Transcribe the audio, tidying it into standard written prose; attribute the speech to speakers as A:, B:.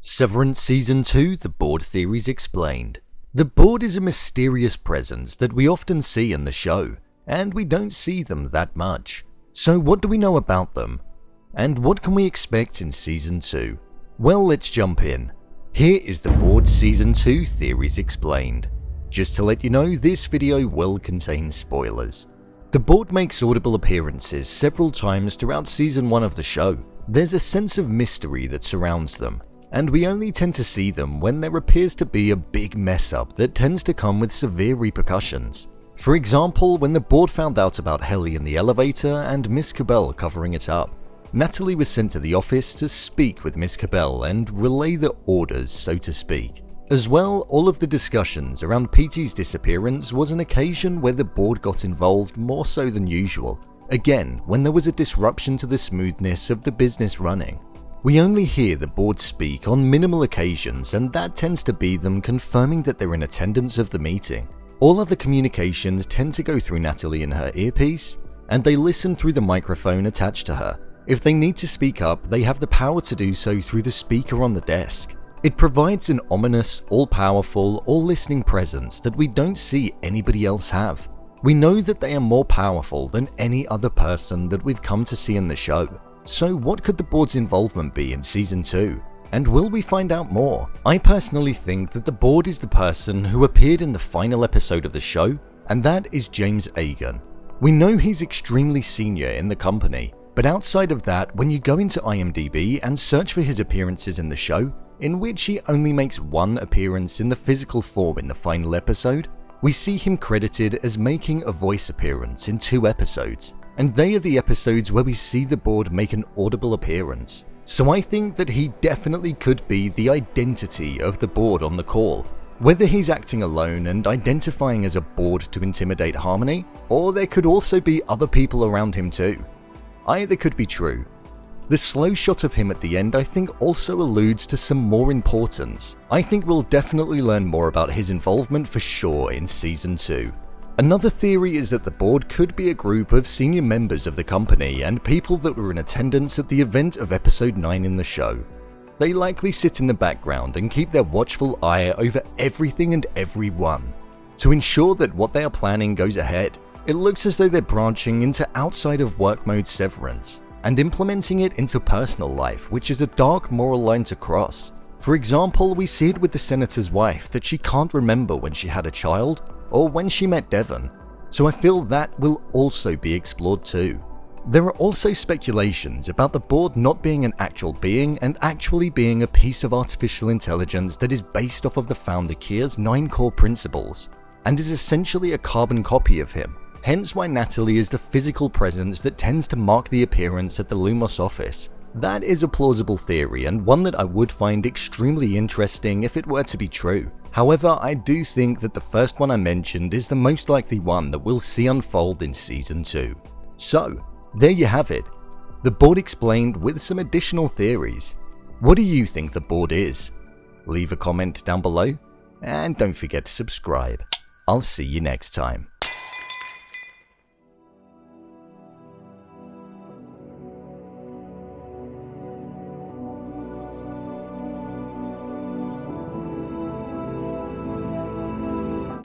A: Severance Season 2, The Board Theories Explained. The Board is a mysterious presence that we often see in the show, and we don't see them that much. So what do we know about them? And what can we expect in Season 2? Well, let's jump in. Here is The Board Season 2 Theories Explained. Just to let you know, this video will contain spoilers. The Board makes audible appearances several times throughout Season 1 of the show. There's a sense of mystery that surrounds them, and we only tend to see them when there appears to be a big mess up that tends to come with severe repercussions. For example, when the Board found out about Helly in the elevator and Miss Cabell covering it up, Natalie was sent to the office to speak with Miss Cabell and relay the orders, so to speak. As well, all of the discussions around Petey's disappearance was an occasion where the Board got involved more so than usual, again when there was a disruption to the smoothness of the business running. We only hear the Board speak on minimal occasions, and that tends to be them confirming that they're in attendance of the meeting. All other communications tend to go through Natalie in her earpiece, and they listen through the microphone attached to her. If they need to speak up, they have the power to do so through the speaker on the desk. It provides an ominous, all-powerful, all-listening presence that we don't see anybody else have. We know that they are more powerful than any other person that we've come to see in the show. So what could the Board's involvement be in Season 2? And will we find out more? I personally think that the Board is the person who appeared in the final episode of the show, and that is James Agan. We know he's extremely senior in the company, but outside of that, when you go into IMDb and search for his appearances in the show, in which he only makes one appearance in the physical form in the final episode, we see him credited as making a voice appearance in 2 episodes. And they are the episodes where we see the Board make an audible appearance. So I think that he definitely could be the identity of the Board on the call. Whether he's acting alone and identifying as a Board to intimidate Harmony, or there could also be other people around him too. Either could be true. The slow shot of him at the end I think also alludes to some more importance. I think we'll definitely learn more about his involvement for sure in Season 2. Another theory is that the Board could be a group of senior members of the company and people that were in attendance at the event of Episode 9 in the show. They likely sit in the background and keep their watchful eye over everything and everyone, to ensure that what they are planning goes ahead. It looks as though they're branching into outside of work mode Severance, and implementing it into personal life, which is a dark moral line to cross. For example, we see it with the senator's wife that she can't remember when she had a child, or when she met Devon, so I feel that will also be explored too. There are also speculations about the Board not being an actual being and actually being a piece of artificial intelligence that is based off of the founder Kier's 9 core principles, and is essentially a carbon copy of him, hence why Natalie is the physical presence that tends to mark the appearance at the Lumos office. That is a plausible theory, and one that I would find extremely interesting if it were to be true. However, I do think that the first one I mentioned is the most likely one that we'll see unfold in Season 2. So, there you have it. The Board explained with some additional theories. What do you think the Board is? Leave a comment down below, and don't forget to subscribe. I'll see you next time.